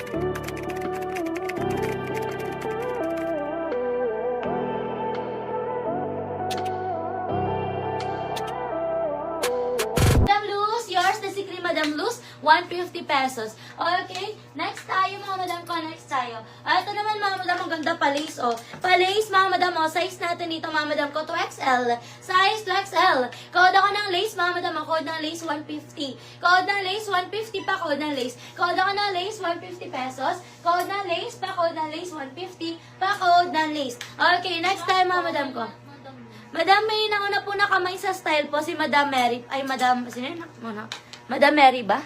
Madam Luz, yours na si Cream Madam Luz, 150 pesos. Okay, next tayo mga madam ko, next tayo. Ito naman mga madam, ang ganda pa-lace oh. Pa-lace mga madam oh, size natin dito mga madam ko, 2XL. Size 2XL. Code ako ng lace mga madam, ang code ng lace 150. Code ng lace 150 pa, code ng lace. Code ako ng lace 150 pesos. Code ng lace pa, code ng lace 150 pa, code ng lace. Okay, next tayo mga madam ko. Madam, may nauna po na kamay sa style po si Madam Mary. Ay, Madam, sino yun? Madam Mary ba?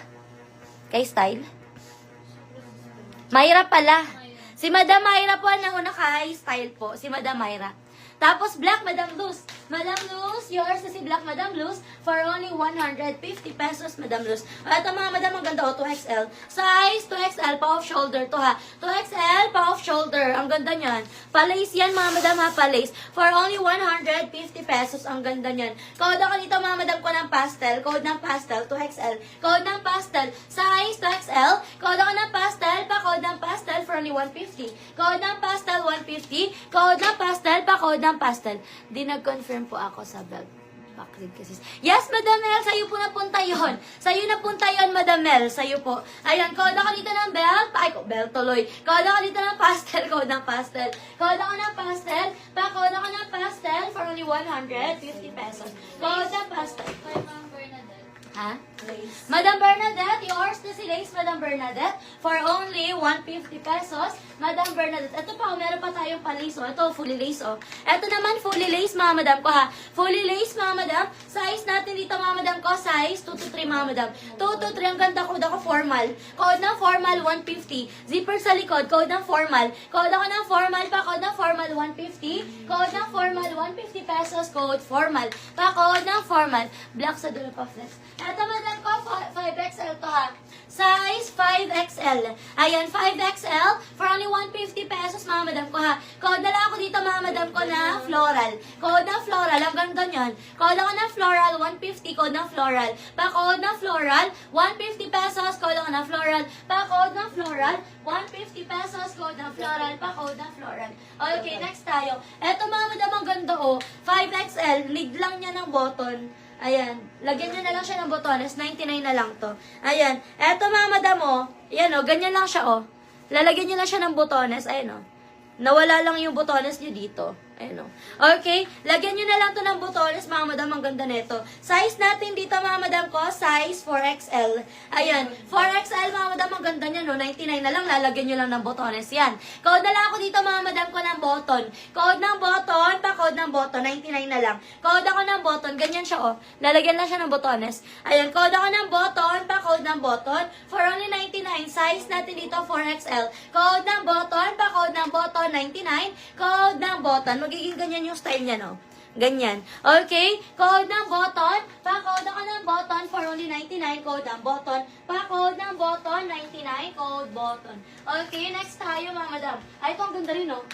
Kay style? Mayra pala. Si Madam Mayra po ang nauna kay style po. Si Madam Mayra. Tapos, Black Madam Luz. Madam Luz, yours na si Black Madam Luz for only 150 pesos, Madam Luz. Ito mga madam, ang ganda o, 2XL. Size 2XL, pa-off shoulder to ha. 2XL, pa-off shoulder. Ang ganda niyan. Pa-lace yan mga madam ha, pa-lace. For only 150 pesos, ang ganda niyan. Code ako dito mga madam ko ng pastel. Code ng pastel, 2XL. Code ng pastel, size 2XL. Code ako ng pastel, pa-code ng pastel for only 150. Code ng pastel, 150. Code ng pastel, pa-code ng pastel. Di nag-confirm po ako sa belt. Backread kasi. Yes, Madam Mel, sa'yo po napunta yun. Sa'yo napunta yun, Madam Mel. Sa'yo po. Ayan, code ako dito ng belt. Ay, belt tuloy. Code ako dito ng pastel. Code ng pastel. Code ako ng pastel. Pa-code ako ng pastel for only 150 pesos. Code ng pastel. Ha? Lace. Madam Bernadette, yours na si Lace, Madam Bernadette, for only 150 pesos. Madam Bernadette, ito pa, meron pa tayong pa-lace, oh. Ito, fully lace, oh. Ito naman, fully lace, mga madam ko, ha. Fully lace, mga madam. Size natin dito, mga madam ko, size 2 to 3, mga madam. 2 to 3, ang ganda ko, formal. Code ng formal, 150. Zipper sa likod, code ng formal. Code ako ng formal, pa code ng formal, 150. Code ng formal, 150 pesos, code formal. Pa code ng formal. Black sa dulo pa, flex. Ito, madam ko, 5XL to, ha. Size 5XL. Ayan, 5XL for only 150 pesos, mga madam ko, ha. Code na lang ako dito, mga madam ko, na floral. Code ng floral, ang ganda nyan. Code ako ng floral, 150, code ng floral. Pa-code ng floral, 150 pesos, code ako ng floral. Pa-code ng floral, 150 pesos, code ng floral. Pa-code ng floral. Okay, next tayo. Eto, mga madam, ang ganda, oh. 5XL, lead lang niya ng button. Ayan, lagyan nyo na lang siya ng botones, 99 na lang to. Ayan, eto mga madam, oh. Ayan, oh, ganyan lang siya, oh. Lalagyan nyo lang siya ng botones, ayan, oh. Nawala lang yung botones nyo dito. Ayan, oh. Okay, lagyan nyo na lang to ng botones, mga madam, ang ganda nito. Size natin dito, mga madam ko, size 4XL. Ayan, 4XL, mga madam, ang ganda niya, no? 99 na lang, lalagyan nyo lang ng botones. Yan. Code na lang ako dito, mga madam ko, ng button. Code ng button, pa-code ng button, 99 na lang. Code ako ng button, ganyan siya, oh. Lalagyan lang siya ng botones. Ayan, code ako ng button, pa-code ng button, for only 99. Size natin dito, 4XL. Code ng button, pa-code ng button, 99. Code ng button. Magiging ganyan yung style niya, no? Ganyan. Okay? Code ng button. Pa-code ako ng button for only 99. Code ng button. Pa-code ng button, 99. Code button. Okay, next tayo, mga madam. Ay, ito ang ganda rin, no?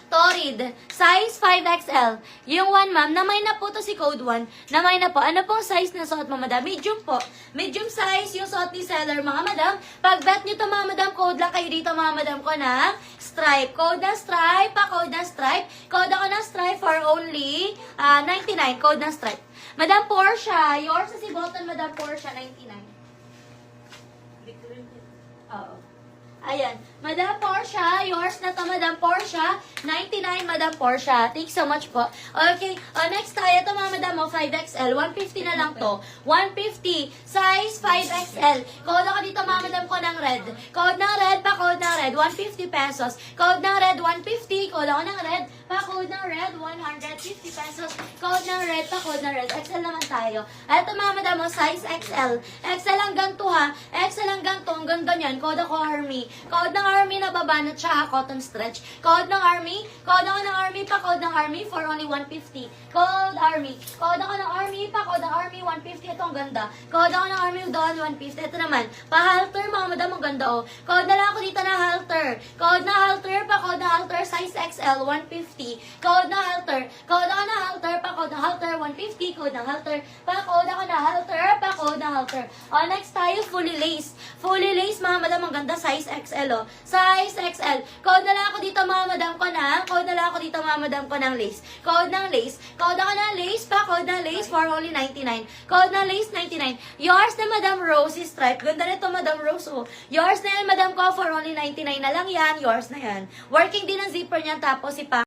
Torrid. Size 5XL. Yung 1, ma'am, namay na po to si code 1. Namay na po. Ano pong size na suot mo, madam? Medium po. Medium size yung suot ni seller, mga madam. Pag bet nyo to, mga madam, code lang kayo dito, mga madam ko, ng stripe. Code na stripe, pa-code na stripe. Code ako ng stripe for only 99. Code na stripe. Madam Portia, yours na si button, Madam Portia, 99. Oo. Ayan. Madam Portia, yours na to, Madam Portia. 99, Madam Portia. Thanks so much po. Okay. Next tayo. Ito, mga madam, 5XL. 150 na lang to. 150. Size 5XL. Code ako dito, mga madam ko, ng red. Code ng red, pa code ng red. 150 pesos. Code ng red, 150. Code ako ng red. Pa code ng red, 150 pesos. Code ng red, pa code ng red. XL naman tayo. Ito, mga madam, size XL. XL hanggang to, ha. XL hanggang to. Ang ganda niyan. Code ako Army. Code ng Army na babanat siya, cotton stretch. Code ng Army. Code ako ng Army, pa code ng Army for only 150. Code Army. Code ako ng Army, pa code ng Army 150. Ito ang ganda. Code ako ng Army doon 150. Ito naman, pa-halter, mga mga madam, ang ganda oh. Code na lang ako dito na halter. Code na halter, pa-code na halter, size XL, 150. Code na halter. Code ako na halter, pa-code na halter, 150. Code na halter, pa-code ako na halter, pa-code na halter. O, next tayo, fully lace. Fully lace, mga madam, ang ganda, size XL oh. Size XL. Code na lang ako dito, mga madam ko na. Code na lang ako dito, mga madam ko ng lace. Code ng lace. Code ako ng lace, pa-code ng lace for only 99. Code ng lace, 99. Yours na Madam Rose stripe. Ganda nito, Madam Rose, oh. Yours na yan, Madam ko, for only 99 na lang yan. Yours na yan. Working din ang zipper niyan, tapos